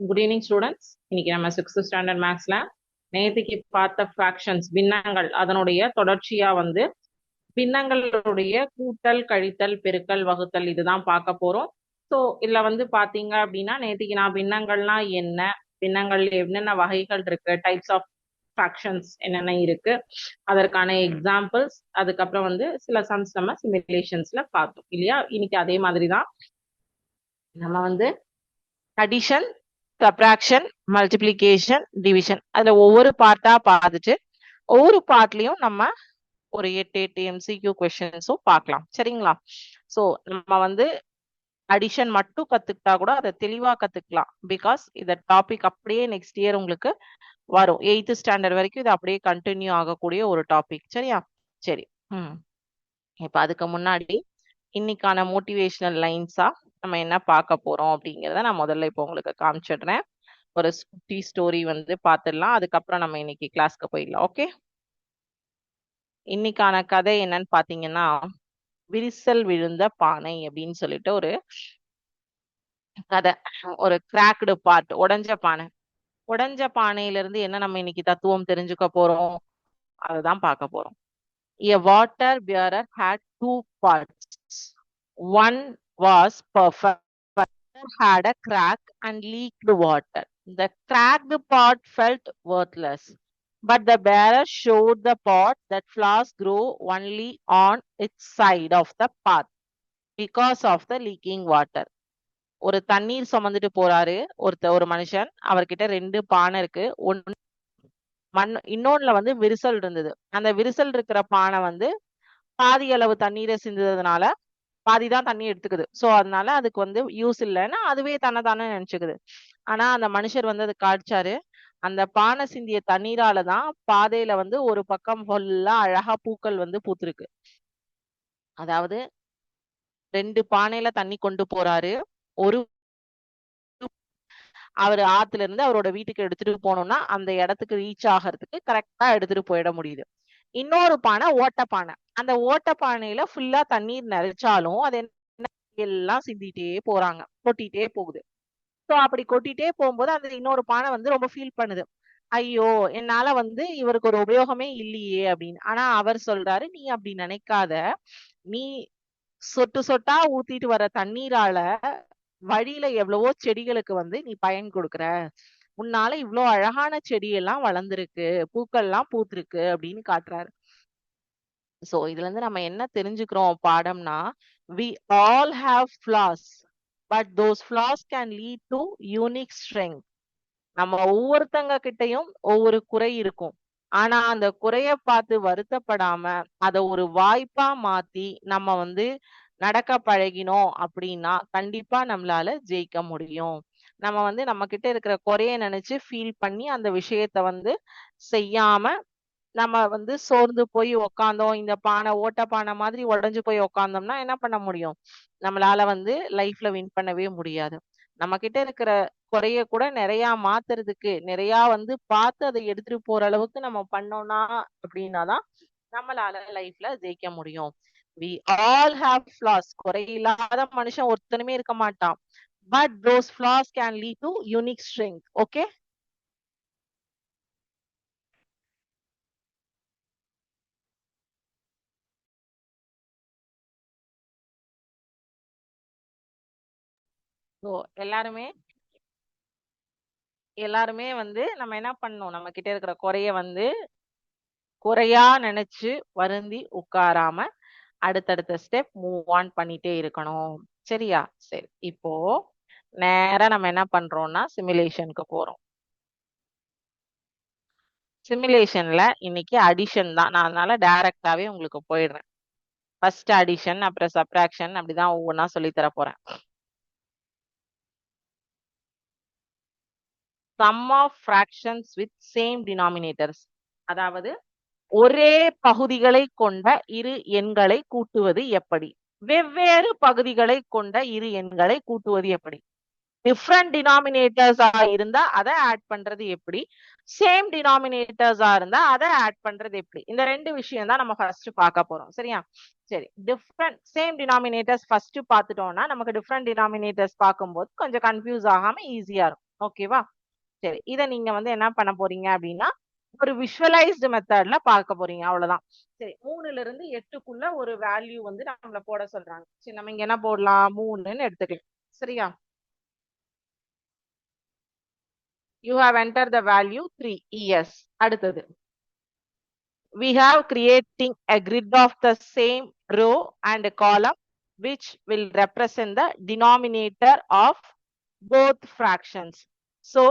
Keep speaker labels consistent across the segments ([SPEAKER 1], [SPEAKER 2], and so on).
[SPEAKER 1] Good evening students. இன்னைக்கு நம்ம 6th standard மேக்ஸ்ல நேற்றுக்கு பார்த்த ஃபிராக்ஷன்ஸ் பின்னங்கள் அதனுடைய தொடர்ச்சியா வந்து பின்னங்களுடைய கூட்டல் கழித்தல் பெருக்கல் வகுத்தல் இதுதான் பார்க்க போறோம். ஸோ இதுல வந்து பாத்தீங்க அப்படின்னா நேற்றுக்கு நான் பின்னங்கள்னா என்ன, பின்னங்கள் என்னென்ன வகைகள் இருக்கு, டைப்ஸ் ஆஃப் ஃபிராக்ஷன்ஸ் என்னென்ன இருக்கு, அதற்கான எக்ஸாம்பிள்ஸ், அதுக்கப்புறம் வந்து சில சம்ஸ் நம்ம சிமுலேஷன்ஸ்ல பார்த்தோம் இல்லையா. இன்னைக்கு அதே மாதிரி தான் நம்ம வந்து அடிஷன், சப்ராக்ஷன், மல்டிப்ளிகேஷன், டிவிஷன் அதுல ஒவ்வொரு பார்ட்டா பார்த்துட்டு ஒவ்வொரு பார்ட்லயும் நம்ம ஒரு 8 MCQ கொஸ்டின்ஸும் பார்க்கலாம். சரிங்களா? ஸோ நம்ம வந்து அடிஷன் மட்டும் கத்துக்கிட்டா கூட அதை தெளிவா கத்துக்கலாம். பிகாஸ் இந்த டாபிக் அப்படியே நெக்ஸ்ட் இயர் உங்களுக்கு வரும். 8th ஸ்டாண்டர்ட் வரைக்கும் இது அப்படியே கண்டினியூ ஆகக்கூடிய ஒரு டாபிக். சரியா? சரி. இப்ப அதுக்கு முன்னாடி இன்னைக்கான மோட்டிவேஷனல் லைன்ஸா நம்ம என்ன பார்க்க போறோம் அப்படிங்கிறத நான் முதல்ல இப்போ உங்களுக்கு காமிச்சிடுறேன். ஒரு குட்டி ஸ்டோரி வந்து பார்த்துடலாம். அதுக்கப்புறம் நம்ம இன்னைக்கு கிளாஸ்க்கு போயிடலாம். ஓகே, இன்னைக்கான கதை என்னன்னு பாத்தீங்கன்னா, விரிசல் விழுந்த பானை அப்படின்னு சொல்லிட்டு ஒரு கதை. ஒரு கிராக்டு பார்ட், உடைஞ்ச பானை. உடைஞ்ச பானையில இருந்து என்ன நம்ம இன்னைக்கு தத்துவம் தெரிஞ்சுக்க போறோம், அதுதான் பார்க்க போறோம். A water bearer had two parts. One was perfect, but had a crack and leaked water. The cracked part felt worthless, but the bearer showed the pot that flowers grow only on its side of the path because of the leaking water. ஒரு தண்ணீர் சுமந்துட்டு போறாரு ஒரு மனுஷன். அவர்கிட்ட 2 பானை இருக்கு. ஒன்னு இன்னொன்னுல வந்து விரிசல் இருந்தது. அந்த விரிசல் இருக்கிற பானை வந்து பாதி அளவு தண்ணீரை சிந்ததுனால பாதிதான் தண்ணி எடுத்துக்குது. சோ அதனால அதுக்கு வந்து யூஸ் இல்லைன்னா அதுவே தன்னைத்தானே நினைச்சுக்குது. ஆனா அந்த மனுஷர் வந்து அது காய்ச்சாரு. அந்த பானை சிந்திய தண்ணீராலதான் பாதையில வந்து ஒரு பக்கம் ஃபுல்லா அழகா பூக்கள் வந்து பூத்திருக்கு. அதாவது 2 பானையில தண்ணி கொண்டு போறாரு. ஒரு அவர் ஆத்துல இருந்து அவரோட வீட்டுக்கு எடுத்துட்டு போனோம்னா அந்த இடத்துக்கு ரீச் ஆகிறதுக்கு கரெக்டா எடுத்துட்டு போயிட முடியுது. இன்னொரு பானை ஓட்டப்பானை. அந்த ஓட்டப்பானையில ஃபுல்லா தண்ணீர் நிறைச்சாலும் அது எல்லாம் சிந்திட்டே போறாங்க, கொட்டிட்டே போகுது. சோ அப்படி கொட்டிட்டே போகும்போது அந்த இன்னொரு பானை வந்து ரொம்ப ஃபீல் பண்ணுது. ஐயோ, என்னால வந்து இவருக்கு ஒரு உபயோகமே இல்லையே அப்படின்னு. ஆனா அவர் சொல்றாரு, நீ அப்படி நினைக்காத, நீ சொட்டு சொட்டா ஊத்திட்டு வர தண்ணீரால வழியில எவ்வளவோ செடிகளுக்கு வந்து நீ பயன் கொடுக்குற. உன்னால இவ்வளவு அழகான செடியெல்லாம் வளர்ந்துருக்கு, பூக்கள் எல்லாம் பூத்திருக்கு அப்படின்னு காட்டுறாரு. சோ இதுல இருந்து நம்ம என்ன தெரிஞ்சுக்கிறோம் பாடம்னா, we all have flaws, but those flaws can lead to unique strength. நம்ம ஒவ்வொருத்தங்க கிட்டையும் ஒவ்வொரு குறை இருக்கும். ஆனா அந்த குறைய பார்த்து வருத்தப்படாம அத ஒரு வாய்ப்பா மாத்தி நம்ம வந்து நடக்க பழகினோம் அப்படின்னா கண்டிப்பா நம்மளால ஜெயிக்க முடியும். நம்ம வந்து நம்ம கிட்ட இருக்கிற குறைய நினைச்சு ஃபீல் பண்ணி அந்த விஷயத்த வந்து செய்யாம நம்ம வந்து சோர்ந்து போய் உக்காந்தோம், இந்த பானை ஓட்ட பானை மாதிரி உடைஞ்சு போய் உக்காந்தோம்னா என்ன பண்ண முடியும்? நம்மளால வந்து லைஃப்ல வின் பண்ணவே முடியாது. நம்ம கிட்ட இருக்கிற குறைய கூட நிறைய மாத்துறதுக்கு, நிறைய வந்து பார்த்து அதை எடுத்துட்டு போற அளவுக்கு நம்ம பண்ணோம்னா அப்படின்னாதான் நம்மளால லைஃப்ல ஜெயிக்க முடியும். we all have flaws. குறையில்லாத மனுஷன் ஒருத்தனுமே இருக்க மாட்டான். but those flaws can lead to unique strength. okay, so எல்லாருமே வந்து நம்ம என்ன பண்ணணும், நம்ம கிட்ட இருக்கிற குறைய வந்து குறையா நினைச்சு வருந்தி உட்காராம அடுத்தடுத்த ஸ்டெப் மூவ் ஆன் பண்ணிட்டே இருக்கணும். சரியா? சரி, இப்போ நேரா நம்ம என்ன பண்றோம்னா சிமுலேஷனுக்கு போறோம். சிமுலேஷன்ல இன்னைக்கு அடிஷன் தான். நான் அதனால டைரக்டாவே உங்களுக்கு போயிடுறேன். ஃபர்ஸ்ட் அடிஷன், அப்புறம் சப்ராக்ஷன், அப்படிதான் ஒவ்வொன்றா சொல்லி தர போறேன். Sum of fractions with same denominators. அதாவது ஒரே பகுதிகளை கொண்ட இரு எண்களை கூட்டுவது எப்படி? வெவ்வேறு பகுதிகளை கொண்ட இரு எண்களை கூட்டுவது எப்படி? டிஃப்ரெண்ட் டினாமினேட்டர்ஸா இருந்தா அதை ஆட் பண்றது எப்படி? சேம் டினாமினேட்டர்ஸா இருந்தா அதை ஆட் பண்றது எப்படி? இந்த 2 விஷயம் தான் நம்ம ஃபர்ஸ்ட் பார்க்க போறோம். சரியா? சரி, டிஃப்ரெண்ட் சேம் டினாமினேட்டர்ஸ் ஃபர்ஸ்ட் பார்த்துட்டோம்னா நமக்கு டிஃப்ரெண்ட் டினாமினேட்டர்ஸ் பார்க்கும்போது கொஞ்சம் கன்ஃபியூஸ் ஆகாம ஈஸியா இருக்கும். ஓகேவா? சரி, இத நீங்க வந்து என்ன பண்ண போறீங்க அப்படின்னா ஒரு விஷுவலைஸ்டு மெத்தட்ல பார்க்க போறீங்க, அவ்வளவுதான். சரி, 3ல இருந்து 8க்குள்ள ஒரு வேல்யூ வந்து நம்மள போட சொல்றாங்க. சரி, நம்ம இங்க என்ன போடலாம்? 3ன்னு எடுத்துக்கலாம். சரியா? You have entered the value 3. Yes. அடுத்தது. We have creating a grid of the same row and column which will represent the denominator of both fractions. So,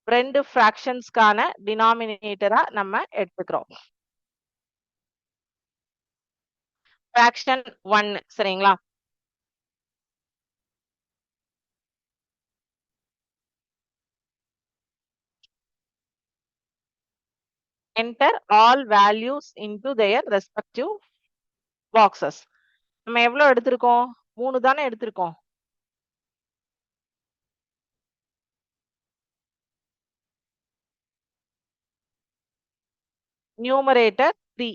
[SPEAKER 1] ரெண்டு fractionsக்கான denominator நம்ம எடுத்துக்கிறோம். fraction 1 சரிங்களா? enter all values into their respective boxes. நம்ம எவ்வளவு எடுத்திருக்கோம்? 3 தானே எடுத்திருக்கோம். numerator 3.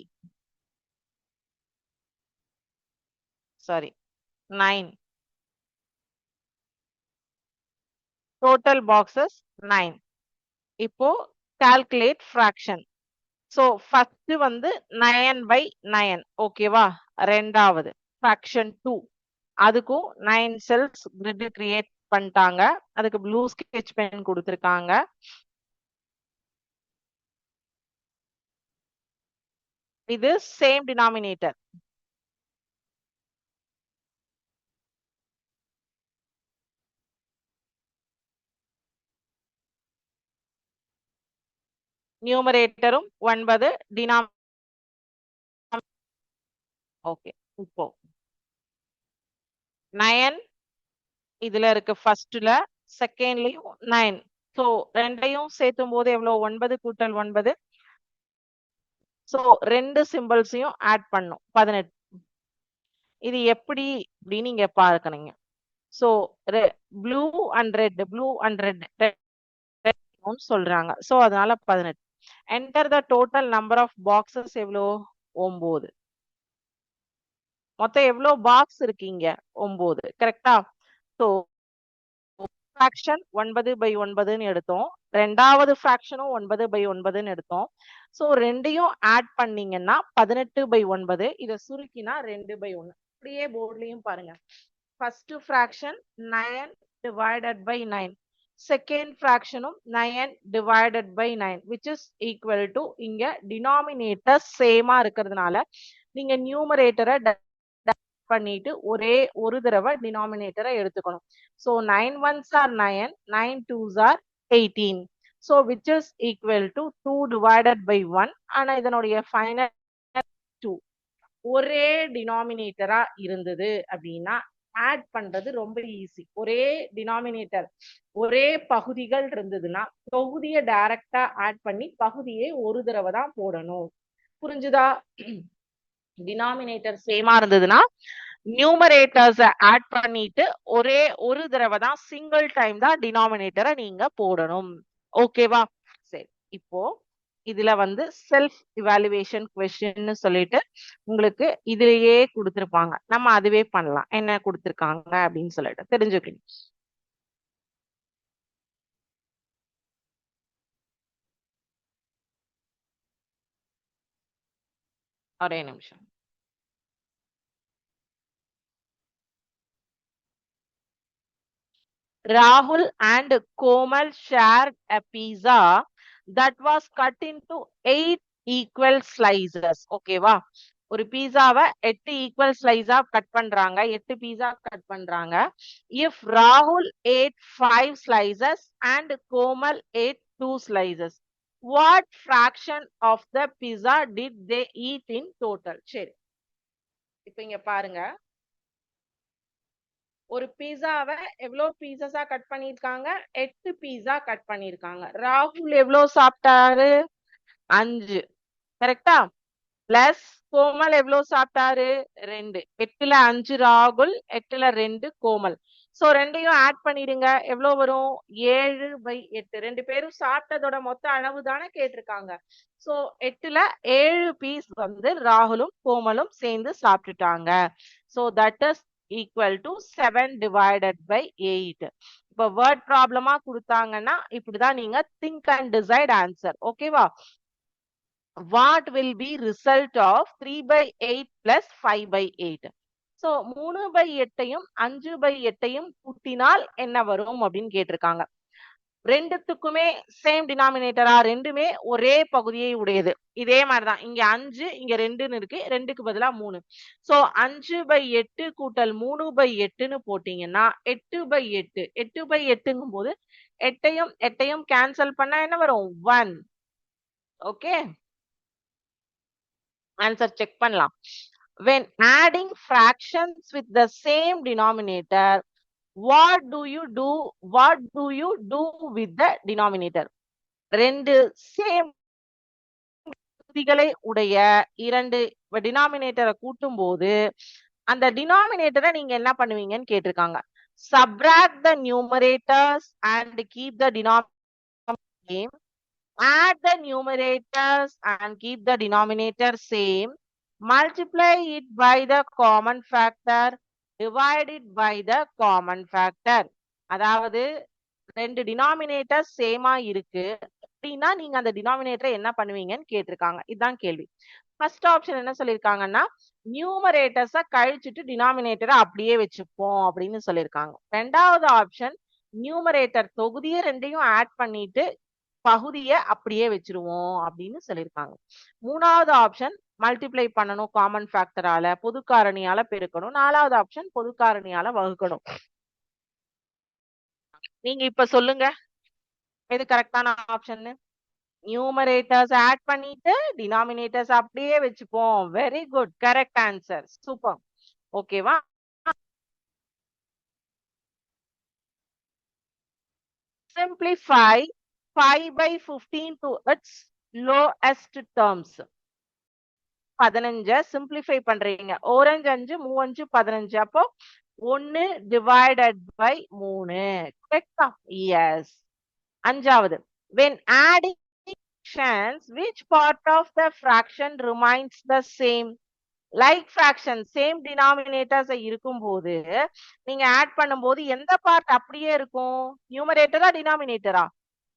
[SPEAKER 1] Sorry, 9. Total boxes 9. இப்போ calculate fraction. So first வந்து 9/9. ஓகேவா? ரெண்டாவது fraction 2. அதுக்கும் 9 cells grid create பண்ணிட்டாங்க. அதுக்கு blue sketch pen கொடுத்திருக்காங்க. இது same denominator. நியூமரேட்டரும் 9, டினாமினேட்டர். ஓகே, இப்போ 9 இதுல இருக்கு ஃபர்ஸ்ட்ல, செகண்ட்லயும் 9. சோ ரெண்டையும் சேர்த்தும் போது எவ்வளவு? 9 கூட்டல் 9. சோ ரெண்டு சிம்பிள்ஸையும் ஆட் பண்ணும் 18. இது எப்படி அப்படின்னு நீங்க பார்க்கணுங்க. So blue and red, blue and red சொல்றாங்க. சோ அதனால 18. Enter the total number of boxes எவ்வளோ? 9. மொத்தம் எவ்வளவு பாக்ஸ் இருக்கீங்க? 9. கரெக்டா? சோ fraction 9/9ன்னு எடுத்தோம். ரெண்டாவது fractionம் 9/9ன்னு எடுத்தோம். சோ ரெண்டையும் ஆட் பண்ணீங்கன்னா 18/9. இத சுருக்கினா 2/1. அப்படியே போர்ட்லயும் பாருங்க. First fraction 9 divided by 9. Second fractionம் 9 divided by 9 which is equal to இங்க denominator சேமா இருக்கிறதுனால நீங்க நியூமரேட்டரை பண்ணிட்டு ஒரே ஒரு தடவை டினாமினேட்டரை எடுத்துக்கணும். So 9 ones are 9, 9 twos are 18. So which is equal to 2 divided by 1. ஆனா இதனுடைய ஃபைனல் 2. ஒரே டினாமினேட்டரா இருந்தது அப்படின்னா ஆட் பண்றது ரொம்ப ஈஸி. ஒரே டினாமினேட்டர், ஒரே பகுதிகள் இருந்ததுன்னா தொகுதியை டைரக்டா ஆட் பண்ணி பகுதியை ஒரு தடவை தான் போடணும். புரிஞ்சுதா? டினாமினேட்டர் சேமா இருந்ததுன்னா நியூமரேட்டர்ஸ் ஆட் பண்ணிட்டு ஒரே ஒரு தடவை தான், சிங்கிள் டைம் தான் டினாமினேட்டரை நீங்க போடணும். ஓகேவா? சரி, இப்போ இதுல வந்து செல்ஃப் இவாலுவேஷன் கொஸ்டின்னு சொல்லிட்டு உங்களுக்கு இதுலயே கொடுத்திருப்பாங்க. நம்ம அதுவே பண்ணலாம். என்ன கொடுத்திருக்காங்க அப்படின்னு சொல்லிட்டு தெரிஞ்சுக்கணும். ஒரே நிமிஷம். Rahul and Komal shared a pizza that was cut into 8 equal slices. ஓகேவா? ஒரு பீஸாவை 8 ஈக்குவல் ஸ்லைஸா கட் பண்றாங்க. 8 பீஸா கட் பண்றாங்க. If Rahul ate 5 slices and Komal ate 2 slices, what fraction of the pizza did they eat in total? சரி, இப்ப இங்க பாருங்க. ஒரு பீஸாவை எவ்வளவு பீசஸா கட் பண்ணிருக்காங்க? 8 பீஸா கட் பண்ணிருக்காங்க. ராகுல் எவ்வளவு சாப்பிட்டாரு? 5. கரெக்டா? பிளஸ் கோமல் எவ்வளவு சாப்பிட்டாரு? 2. 8ல 5 ராகுல், 8ல 2 கோமல். சோ ரெண்டையும் ஆட் பண்ணிடுங்க. எவ்வளவு வரும்? 7/8. ரெண்டு பேரும் சாப்பிட்டதோட மொத்த அளவு தானே கேட்டிருக்காங்க. சோ 8ல 7 பீஸ் வந்து ராகுலும் கோமலும் சேர்ந்து சாப்பிட்டுட்டாங்க. So that is equal to 7 divided by 8. இப்போ word ப்ராப்ளமா கொடுத்தாங்கன்னா இப்படிதான் நீங்க think and decide answer. ஓகேவா? What will be result of 3 by 8 plus 5 by 8? So 3 by 8ஐயும் 5 by 8ஐயும் கூட்டினால் என்ன வரும் அப்படின்னு கேட்டிருக்காங்க. ரெண்டுத்துக்குமே சேம் டினாமினேட்டரா, ரெண்டுமே ஒரே பகுதியை உடையது. இதே மாதிரிதான் இங்க 5 இங்க 2ன்னு இருக்கு, 2க்கு பதிலா 3. சோ 5 by 8 கூட்டல் 3 by 8ன்னு போட்டீங்கன்னா 8 by 8. 8 by 8ங்கும் போது 8ஐயும் கேன்சல் பண்ணா என்ன வரும்? 1. ஓகே, ஆன்சர் செக் பண்ணலாம். When adding fractions with the same denominator, what do you do with the denominator? ரெண்டு சேம் பகுதிகளை உடைய இரண்டு டினாமினேட்டரை கூட்டும் போது அந்த டினாமினேட்டரை நீங்க என்ன பண்ணுவீங்கன்னு கேட்டிருக்காங்க. Subtract the numerators and keep the denominator same. Add the numerators and keep the denominator same. Multiply it by the common factor. Divide it by the common factor. அதாவது ரெண்டு டினாமினேட்டர் சேமா இருக்கு அப்படின்னா நீங்க அந்த டினாமினேட்டரை என்ன பண்ணுவீங்கன்னு கேட்டிருக்காங்க. இதுதான் கேள்வி. ஃபர்ஸ்ட் ஆப்ஷன் என்ன சொல்லியிருக்காங்கன்னா நியூமரேட்டர்ஸ கழிச்சுட்டு டினாமினேட்டரை அப்படியே வச்சுப்போம் அப்படின்னு சொல்லியிருக்காங்க. ரெண்டாவது ஆப்ஷன் நியூமரேட்டர் தொகுதியை ரெண்டையும் ஆட் பண்ணிட்டு பகுதியை அப்படியே வச்சிருவோம் அப்படின்னு சொல்லியிருக்காங்க. மூணாவது ஆப்ஷன் மல்டிப்ளை பண்ணணும் காமன் ஃபேக்டரால, பொது காரணியால பெருக்கணும். நாலாவது ஆப்ஷன் பொது காரணியால வகுக்கணும். நீங்க இப்ப சொல்லுங்க எது கரெக்டான ஆப்ஷன்? நியூமரேட்டர்ஸ் ஆட் பண்ணிட்டு டினாமினேட்டர்ஸ் அப்படியே வச்சுப்போம். Very good, correct answer, super. ஓகேவா? Simplify 5 by 15 to its lowest terms. 15 simplify பண்றீங்க. ஓரஞ்சு 5 3 15. அப்போ 1 divided by 3. கரெக்டா? எஸ். அஞ்சாவது, when adding fractions, which part of the fraction remains the same? Like fraction, same denominators இருக்கும் போது நீங்க ஆட் பண்ணும்போது எந்த பார்ட் அப்படியே இருக்கும்? நியூமரேட்டரா டினாமினேட்டரா?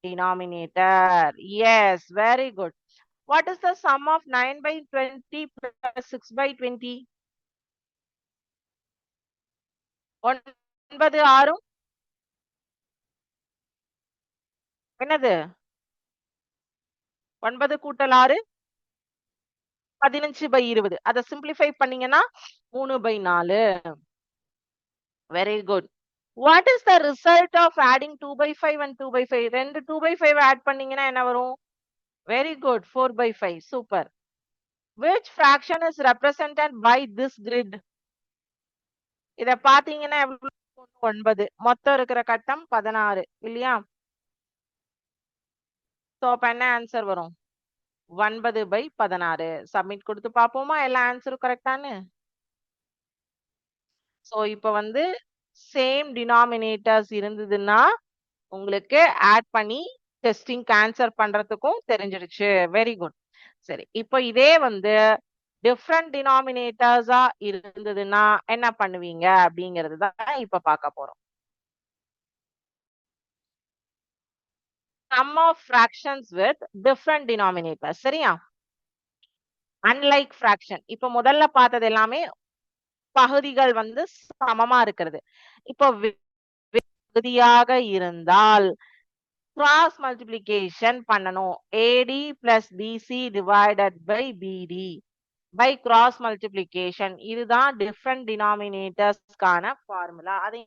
[SPEAKER 1] Denominator. Yes, very good. What is the sum of 9 by 20 plus 6 by 20? 9 6 என்னது? 9 கூட்டல் 6 15 by 20. அதை சிம்பிளிஃபை பண்ணீங்கன்னா 3 by 4. Very good. What is the result of adding 2 by 5 and 2 by 5? ரெண்டு 2 by 5 ஆட் பண்ணீங்கன்னா என்ன வரும்? Very good, 4 by 5. Super. Which fraction is represented by this grid? இத பாத்தீங்கன்னா எவ்வளவு? 9. மொத்தம் இருக்கிற கட்டம் 16 இல்லையா? சோ அப்ப என்ன ஆன்சர் வரும்? 9 by 16. சப்மிட் கொடுத்து பாப்போமா எல்லா ஆன்சரும் கரெக்டானு? சோ இப்ப வந்து சேம் டினாமினேட்டர்ஸ் இருந்ததுன்னா உங்களுக்கு ஆட் பண்ணி டெஸ்டிங் ஆன்சர் பண்றதுக்கும் தெரிஞ்சிருச்சு. Very good. சரி, இப்போ இதே வந்து டிஃப்ரெண்ட் டினாமினேட்டர்ஸா இருந்ததுன்னா என்ன பண்ணுவீங்க அப்படிங்கிறது தான் இப்ப பார்க்க போறோம். Sum of fractions with different denominators. சரியா? Unlike fraction. இப்ப முதல்ல பார்த்தது எல்லாமே பகுதிகள் வந்து சமமா இருக்கிறது. இப்போ பகுதியாக இருந்தால் கிராஸ் மல்டிப்ளிகேஷன் பண்ணணும். AD plus BC divided by BD by cross multiplication. இதுதான் different denominatorsக்கான ஃபார்முலா. அதை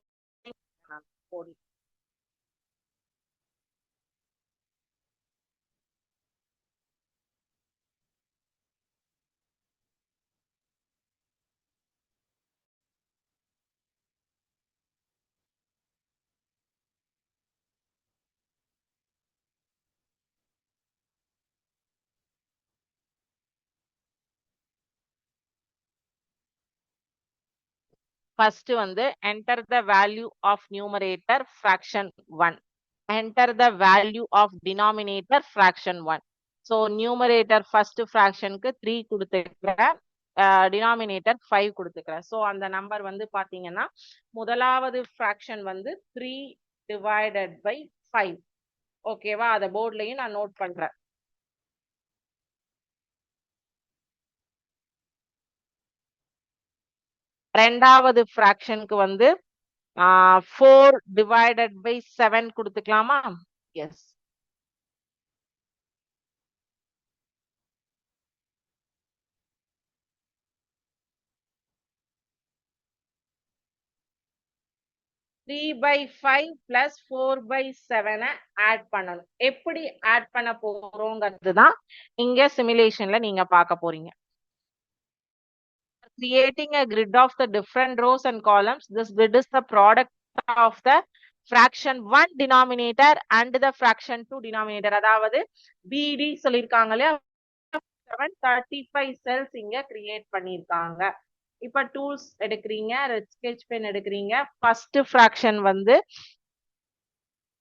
[SPEAKER 1] first வந்து enter the value of numerator fraction 1. Enter the value of denominator fraction 1. So numerator first fraction க்கு 3 கொடுத்திருக்கிறேன். டினாமினேட்டர் 5 கொடுத்துக்கிறேன். So அந்த number வந்து பாத்தீங்கன்னா முதலாவது ஃப்ராக்ஷன் வந்து 3 டிவைடட் பை 5. ஓகேவா? அத போர்ட்லயும் நான் நோட் பண்றேன். ரெண்டாவது ஃப்ராக்ஷனுக்கு வந்து 4 டிவைடட் பை 7 கொடுத்துக்கலாமா? Yes. Three by 5 plus 4 by 7 add பண்ணணும். எப்படி ஆட் பண்ண போறோங்கிறது தான் இங்க சிமுலேஷன்ல நீங்க பார்க்க போறீங்க. Creating a grid of the different rows and columns. This grid is the product of the fraction 1 denominator and the fraction 2 denominator. அதாவது BD சொல்லிருக்காங்களே 735 cells இங்க கிரியேட் பண்ணிருக்காங்க. இப்ப டூல்ஸ் எடுக்கிறீங்க, ரெட் ஸ்கெட்ச் பென் எடுக்கிறீங்க. ஃபர்ஸ்ட் ஃபிராக்ஷன் வந்து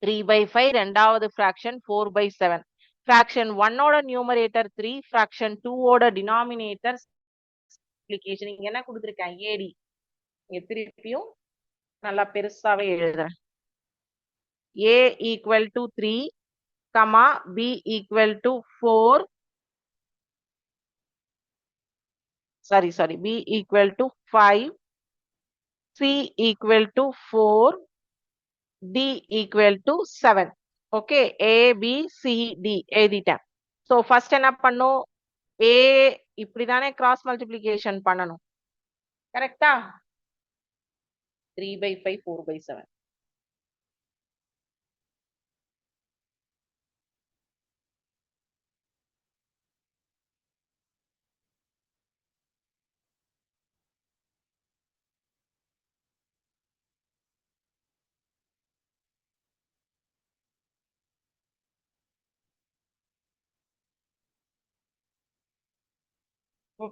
[SPEAKER 1] 3 by 5, ரெண்டாவது fraction 4 by 7. Fraction 1ஓட நியூமரேட்டர் 3, ஃபிராக்ஷன் 2ஓட டினாமினேட்டர் multiplication. இங்க என்ன கொடுத்திருக்கேன்? ஏடி. இங்க திருப்பியும் நல்லா பெருசாவே எழுதுறேன். A equal to 3, B equal to 4. Sorry, B equal to 5, C equal to 4, D equal to 7. Okay, A, B, C, D எழுதிட்டேன். So first என்ன பண்ணும்? A இப்படிதானே cross multiplication பண்ணணும். கரெக்டா? 3 by 5, 4 by 7.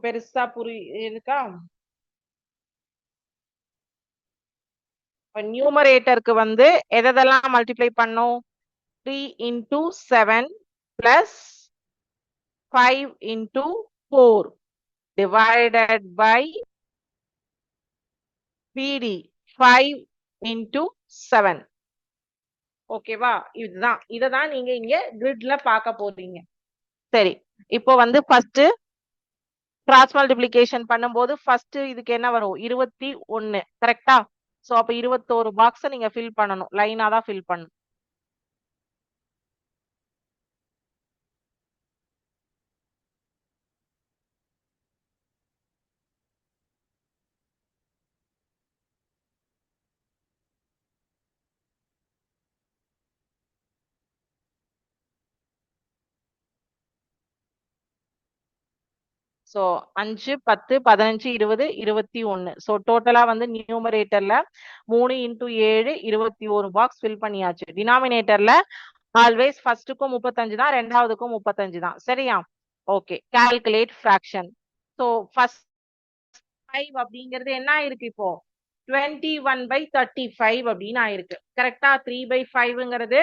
[SPEAKER 1] பெருசா இருக்கா? நியூமரேட்டருக்கு வந்து எதெல்லாம் மல்டிப்ளை பண்ணும்? 3 into 7 plus 5 into 4 divided by PD 5 into 7. ஓகேவா? இதுதான். இததான் நீங்க இங்க கிரிட்ல பார்க்க போறீங்க. சரி, இப்போ வந்து ஃபர்ஸ்ட் கிராஸ் மல்டிப்ளிகேஷன் பண்ணும்போது ஃபர்ஸ்ட் இதுக்கு என்ன வரும்? 21. கரெக்டா? சோ அப்ப 21 பாக்ஸ் நீங்க ஃபில் பண்ணணும். லைனா தான் ஃபில் பண்ணணும். ஸோ 5, 10, 15, 20, 21. ஸோ டோட்டலா வந்து நியூமரேட்டர்ல 3 into 7, 21 பாக்ஸ் ஃபில் பண்ணியாச்சு. டினாமினேட்டர்ல ஆல்வேஸ் ஃபர்ஸ்ட்டுக்கும் 35 தான், ரெண்டாவதுக்கும் 35 தான். சரியா? Okay, calculate fraction. So first 5 அப்படிங்கிறது என்ன ஆயிருக்கு? இப்போ 21 by 35 அப்படின்னு ஆயிருக்கு. கரெக்டா? 3 by 5ங்கிறது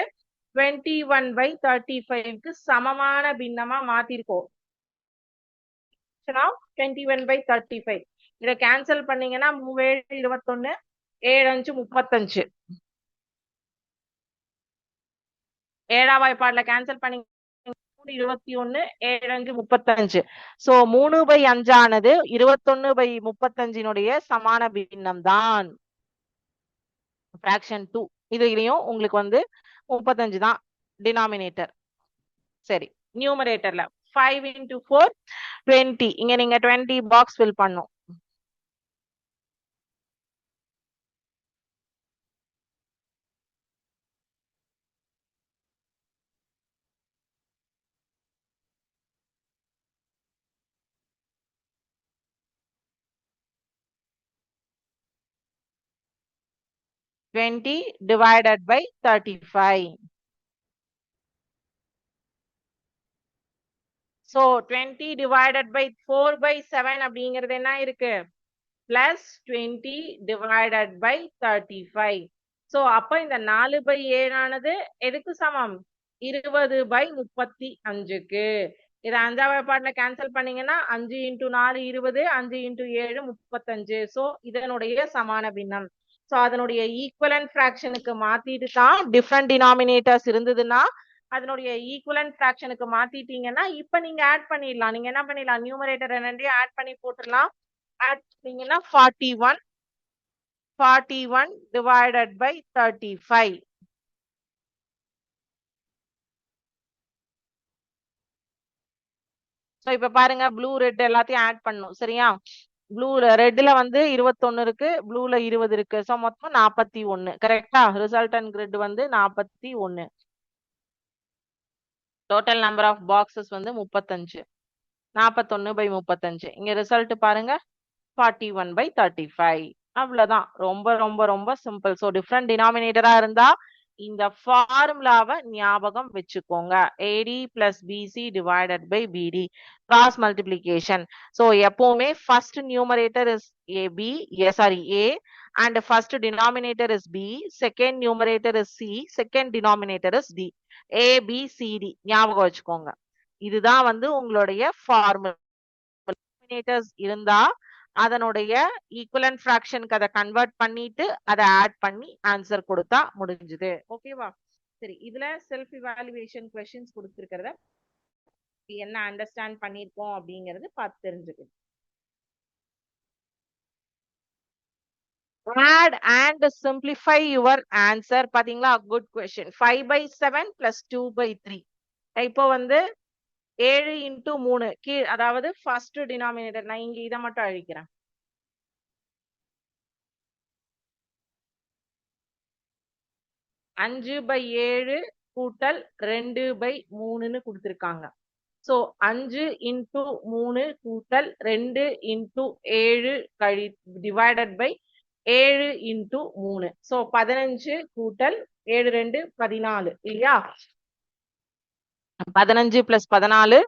[SPEAKER 1] 21 by 35க்கு சமமான பின்னமா மாத்திருக்கோம். 21 by 35. இதை கேன்சல் பண்ணீங்கன்னா 3 21, 7 35. ஏழாம் வாய்ப்பாடுல கேன்சல் பண்ணி 21, 7 35. சோ 3 by 5 ஆனது 21 by 35 சமான பின்னம் தான். ஃபிராக்ஷன் 2. இதுலயும் உங்களுக்கு வந்து 35 தான் டினாமினேட்டர். சரி, நியூமரேட்டர்ல 5 into 4, 20. இங்க நீங்க 20 பாக்ஸ் ஃபில் பண்ணும். divided by 35. So 20 divided by 4 by 7 அப்படிங்கிறது என்ன இருக்கு? Plus 20 divided by 35. So அப்ப இந்த 4 by 7 ஆனது எதுக்கு சமம்? 20 by 35க்கு. இதை 5வது பார்ட்ல கேன்சல் பண்ணீங்கன்னா 5 × 4 20, 5 × 7 35. சோ இதனுடைய சமான பின்னம். சோ அதனுடைய ஈக்குவலன்ட் ஃபிராக்ஷனுக்கு மாத்திட்டு தான் டிஃபரண்ட் டினாமினேட்டர்ஸ் இருந்ததுன்னா அதனுடைய ஈக்குவலன்ட் ஃபிராக்ஷனுக்கு மாத்திட்டீங்கன்னா இப்ப நீங்க ஆட் பண்ணிடலாம். நீங்க என்ன பண்ணிடலாம், நியூமரேட்டர் ரெண்டையும் ஆட் பண்ணி போட்டுடலாம். ஆட் பண்ணீங்கன்னா 41 divided by 35. சோ இப்ப பாருங்க, ப்ளூ ரெட் எல்லாத்தையும் ஆட் பண்ணும். சரியா? ரெட்ல வந்து 21 இருக்கு, ப்ளூல 20 இருக்கு. சோ மொத்தம் 41. கரெக்டா? ரிசல்டன்ட் கிரிட் வந்து 41. டோட்டல் நம்பர் ஆஃப் பாக்ஸஸ் வந்து 35. 41/35. இங்க ரிசல்ட் பாருங்க, 41/35. அவ்வளவுதான். ரொம்ப ரொம்ப ரொம்ப சிம்பிள். சோ டிஃபரெண்ட் டினாமினேட்டரா இருந்தா இந்த ஃபார்முலாவை ஞாபகம் வச்சுக்கோங்க. AD plus BC divided by BD. Cross multiplication. So எப்பவுமே first numerator is AB, A and first denominator is B, second numerator is C, second denominator is D. ABCD ஞாபகம் வச்சுக்கோங்க. இதுதான் வந்து உங்களுடைய ஃபார்முலா. இருந்தா அதனுடைய ஈக்குவலன்ட் ஃபிராக்ஷனுக்கு அதை கன்வெர்ட் பண்ணிட்டு அதை ஆட் பண்ணி ஆன்சர் கொடுத்தா முடிஞ்சுது. ஓகேவா? சரி, இதுல செல்ஃப் இவாலுவேஷன் கொஸ்டின்ஸ் கொடுத்திருக்கிறத என்ன அண்டர்ஸ்டாண்ட் பண்ணிருக்கோம் அப்படிங்கறது பார்த்து தெரிஞ்சுக்கணும். Add and simplify your answer. பாத்தீங்களா? Good question. 5/7 plus 2/3. இப்போ வந்து 7 × 3 அதாவது ஃபர்ஸ்ட் டினாமினேட்டர். நான் இங்க இதை மட்டும் அழிக்கிறேன். 5/7 கூட்டல் 2/3 கொடுத்திருக்காங்க. சோ 5 × 3 கூட்டல் 2 × 7 டிவைடட் பை 7 × 3. சோ 15 கூட்டல் 7 2 14 இல்லையா? 15 + 14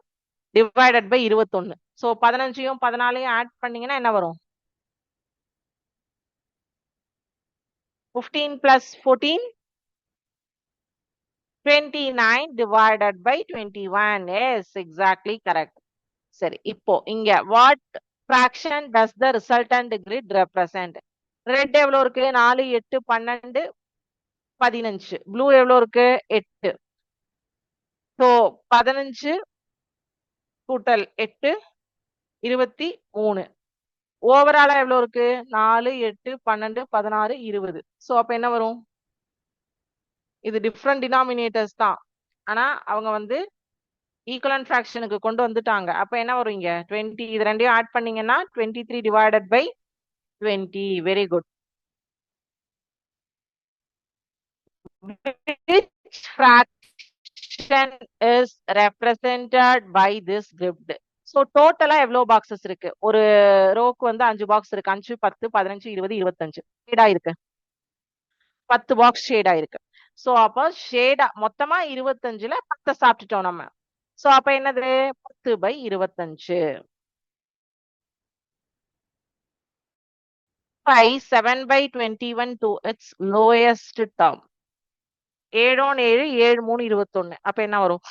[SPEAKER 1] டிவைடட் பை 21. சோ 15யும் 14யும் ஆட் பண்ணீங்கன்னா என்ன வரும்? 15 + 14 29 divided by 21. Yes, exactly correct. சரி, இப்போ இங்க what fraction does the resultant grid represent? Red எவ்வளவு இருக்கு? 4 8 12 15. ப்ளூ எவ்வளவு இருக்கு? 8. சோ 15 கூட்டல் 8 23. ஓவராலா எவ்வளவு இருக்கு? 4 8 12 16 20. சோ அப்ப என்ன வரும்? இது டிஃபரெண்ட் டினாமினேட்டர்ஸ் தான், ஆனா அவங்க வந்து ஈக்குவலன்ட் ஃபிராக்ஷனுக்கு கொண்டு வந்துட்டாங்க. அப்ப என்ன வரும் இங்க? 20. இது ரெண்டையும் ஆட் பண்ணீங்கன்னா 23 divided by 20. Very good. Which fraction is represented by this grid? So டோட்டலா எவ்வளவு பாக்ஸஸ் இருக்கு? ஒரு ரோக்கு வந்து 5 பாக்ஸ் இருக்கு. 5 10 15 20 25 ஷேடா இருக்கு. 10 பாக்ஸ் ஷேடா இருக்கு. சோ அப்ப ஷேடா மொத்தமா 25ல 10 சாப்பிட்டுட்டோம் நம்ம. சோ அப்ப என்னது? 10/25. 7/21 to its lowest term. 7 7 7 3 21. அப்ப என்ன வரும்?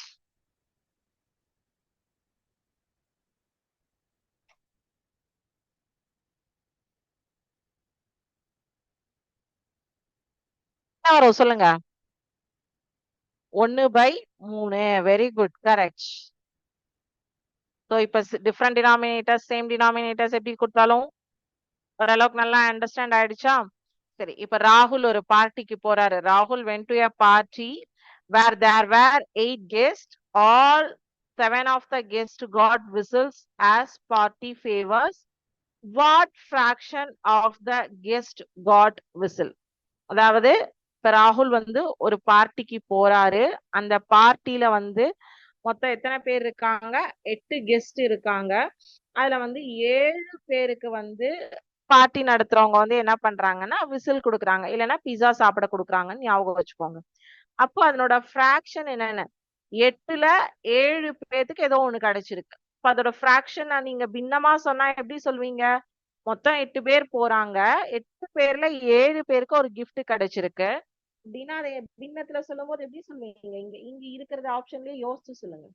[SPEAKER 1] என்ன வரும் சொல்லுங்க? 1/3. Very good, correct. சோ இப்ப டிஃபரெண்ட் டினாமினேட்டர்ஸ் சேம் டினாமினேட்டர்ஸ் எப்படி கொடுத்தாலும் ஓரளவுக்கு நல்லா அண்டர்ஸ்டாண்ட் ஆயிடுச்சா? சரி, இப்ப ராகுல் ஒரு பார்ட்டிக்கு போறாரு. ராகுல் went to a party where there were 8 guests. All 7 of the guests got whistles as party favors. What fraction of the guest got whistle? அதாவது இப்ப ராகுல் வந்து ஒரு பார்ட்டிக்கு போறாரு. அந்த பார்ட்டில வந்து மொத்தம் எத்தனை பேர் இருக்காங்க? 8 கெஸ்ட் இருக்காங்க. அதுல வந்து 7 பேருக்கு வந்து பார்ட்டி நடத்துறவங்க வந்து என்ன பண்றாங்கன்னா விசில் கொடுக்குறாங்க, இல்லைன்னா பிஸா சாப்பிட கொடுக்குறாங்கன்னு ஞாபகம் வச்சுக்கோங்க. அப்போ அதனோட ஃபிராக்ஷன் என்னென்ன? 8ல 7 பேருக்கு ஏதோ ஒண்ணு கிடைச்சிருக்கு. இப்ப அதோட ஃபிராக்ஷன் நீங்க பின்னமா சொன்னா எப்படி சொல்வீங்க? மொத்தம் 8 பேர் போறாங்க, 8 பேர்ல 7 பேருக்கு ஒரு gift கிடைச்சிருக்கு அப்படின்னா அதை பின்னத்துல சொல்லும் போது எப்படி சொல்லுவீங்க? இங்க இங்க இருக்கிறது ஆப்ஷன்லயே யோசிச்சு சொல்லுங்க.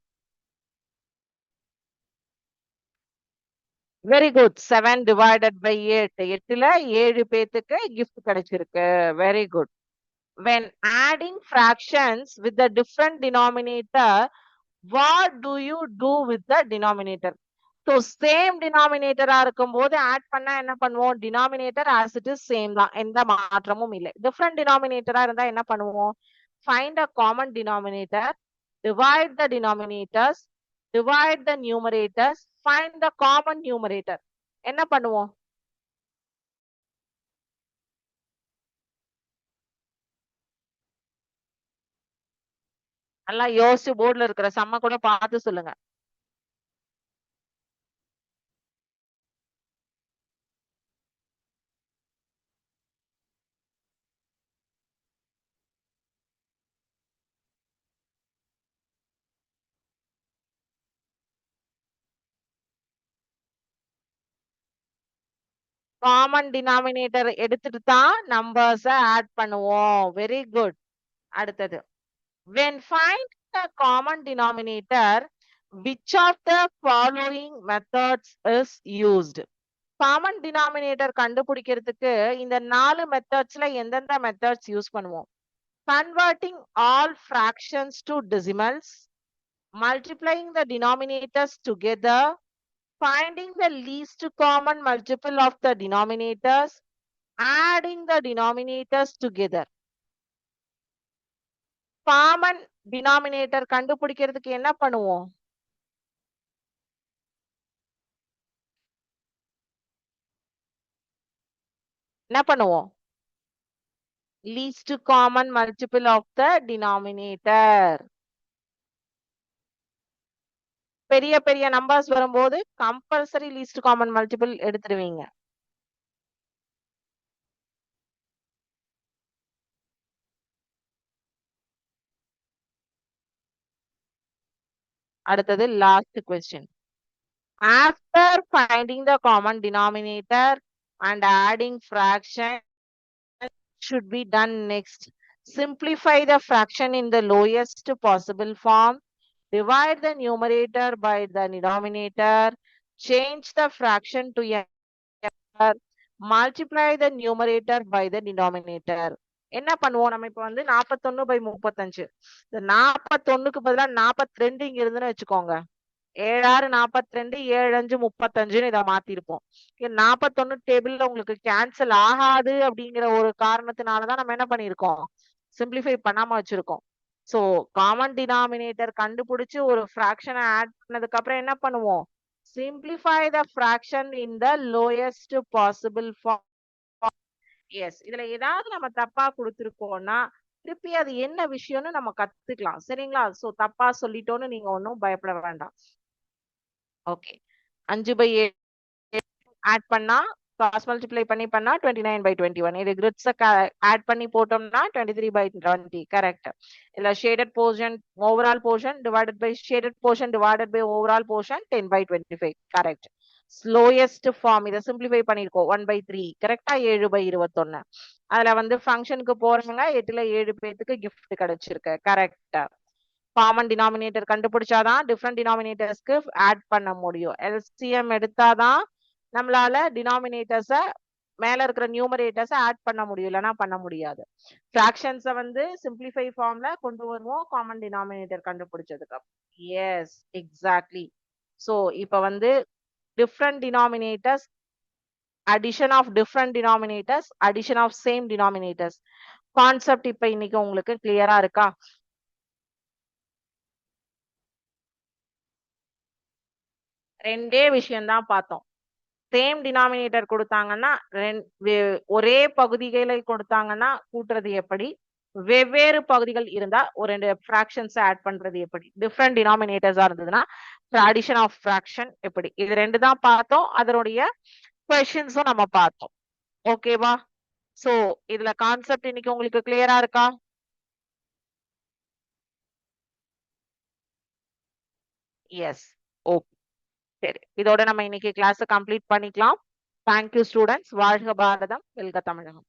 [SPEAKER 1] Very good. 7 divided by 8. 8ல 7 பேத்துக்கு gift கிடைச்சிருக்கு. Very good. When adding fractions with the different denominator, what do you do with the denominator? So same denominator இருக்கும்போது add பண்ணா என்ன பண்ணுவோம்? Denominator as it is same தான். எந்த மாற்றமும் இல்லை. Different denominator இருந்தா என்ன பண்ணுவோம்? Find a common denominator, divide the denominators, divide the numerators, find the common numerator. என்ன பண்ணுவோம்? நல்லா யோசிச்சு போர்டுல இருக்கிற சம்ம கூட பார்த்து சொல்லுங்க. காமன் டினாமினேட்டர் எடுத்துட்டு தான் நம்பர்ஸ் ஆட் பண்ணுவோம். Very good. அடுத்தது, when find the common denominator, which of the following methods is used? Common denominator கண்டுபிடிக்கிறதுக்கு இந்த 4 மெத்தட்ஸ்ல எந்தெந்த மெத்தட்ஸ் யூஸ் பண்ணுவோம்? Converting all fractions to decimals, multiplying the denominators together, finding the least common multiple of the denominators, adding the denominators together. Common denominator கண்டுபிடிக்கிறதுக்கு என்ன பண்ணுவோம்? என்ன பண்ணுவோம்? least common multiple of the denominator. பெரிய பெரிய numbers வரும்போது compulsory least common multiple எடுத்துடுவீங்க. அடுத்தது last question. After finding the common denominator and adding fraction, should be done next? Simplify the fraction in the lowest possible form, divide the numerator by the denominator, change the fraction to a number, multiply the numerator by the denominator. என்ன பண்ணுவோம்? நம்ம இப்ப வந்து 41/35. இந்த 41க்கு பதிலா 42 இங்க இருந்துன்னு வச்சுக்கோங்க. 7 6 42, 7 5 35ன்னு இதை மாத்திருப்போம். 41 டேபிள்ல உங்களுக்கு கேன்சல் ஆகாது அப்படிங்கிற ஒரு காரணத்தினாலதான் நம்ம என்ன பண்ணிருக்கோம்? சிம்பிளிஃபை பண்ணாம வச்சிருக்கோம். சோ காமன் டினாமினேட்டர் கண்டுபிடிச்சு ஒரு ஃபிராக்ஷனை ஆட் பண்ணதுக்கு அப்புறம் என்ன பண்ணுவோம்? Simplify the fraction in the lowest possible form. Yes, இதுல ஏதாவது நம்ம தப்பா கொடுத்திருக்கோம்னா திருப்பி அது என்ன விஷயம்னு நம்ம கத்துக்கலாம். சரிங்களா? சோ தப்பா சொல்லிட்டோன்னு நீங்க ஒன்னும் பயப்பட வேண்டாம். ஓகே, 5/8 ஆட் பண்ணா கிராஸ் மல்டிப்ளை பண்ணி பண்ணா 29/21. இது கிரிட்ஸ் ஆட் பண்ணி போட்டோம்னா 23/20. கரெக்ட். இல்ல shaded portion overall portion divided by shaded portion divided by overall portion 10/25. Correct. Lowest form இதை சிம்பிளிஃபை பண்ணிருக்கோம் 1/3. கரெக்டா? 7/21. அதுல வந்து ஃபங்க்ஷனுக்கு போறவங்க 8ல 7 பேத்துக்கு கிஃப்ட் கிடைச்சிருக்கு. கரெக்ட். காமன் டினாமினேட்டர் கண்டுபிடிச்சாதான் டிஃப்ரெண்ட் டினாமினேட்டர்ஸ்க்கு ஆட் பண்ண முடியும். எல்சிஎம் எடுத்தாதான் நம்மளால டினாமினேட்டர்ஸ மேல இருக்கிற நியூமரேட்டர்ஸ ஆட் பண்ண முடியும், இல்லைன்னா பண்ண முடியாது. ஃபிராக்ஷன்ஸை வந்து சிம்பிளிஃபை ஃபார்ம்ல கொண்டு வருவோம் காமன் டினாமினேட்டர் கண்டுபிடிச்சதுக்கு. Yes, exactly. சோ இப்ப வந்து different denominators, addition of different denominators, addition of same denominators concept இப்ப இன்னைக்கு உங்களுக்கு கிளியரா இருக்கா? ரெண்டே விஷயம் தான் பார்த்தோம். சேம் டினாமினேட்டர் கொடுத்தாங்கன்னா ஒரே பகுதிகளை கொடுத்தாங்கன்னா கூட்டுறது எப்படி, வெவ்வேறு பகுதிகள் இருந்தா ஒரு 2 ஃபிராக்ஷன்ஸ் ஆட் பண்றது எப்படி, டிஃப்ரெண்ட் டினாமினேட்டர்ஸா இருந்ததுன்னா அடிஷன் ஆஃப் ஃபிராக்ஷன் எப்படி, இது 2 தான் பார்த்தோம். அதனுடைய கொஸ்டின்ஸும் நம்ம பார்த்தோம். ஓகேவா? சோ இதுல கான்செப்ட் இன்னைக்கு உங்களுக்கு கிளியரா இருக்கா? எஸ். ஓகே, சரி. இதோட நம்ம இன்னைக்கு கிளாஸ் கம்ப்ளீட் பண்ணிக்கலாம். Thank you students. வாழ்க பாரதம், வெல்க தமிழகம்.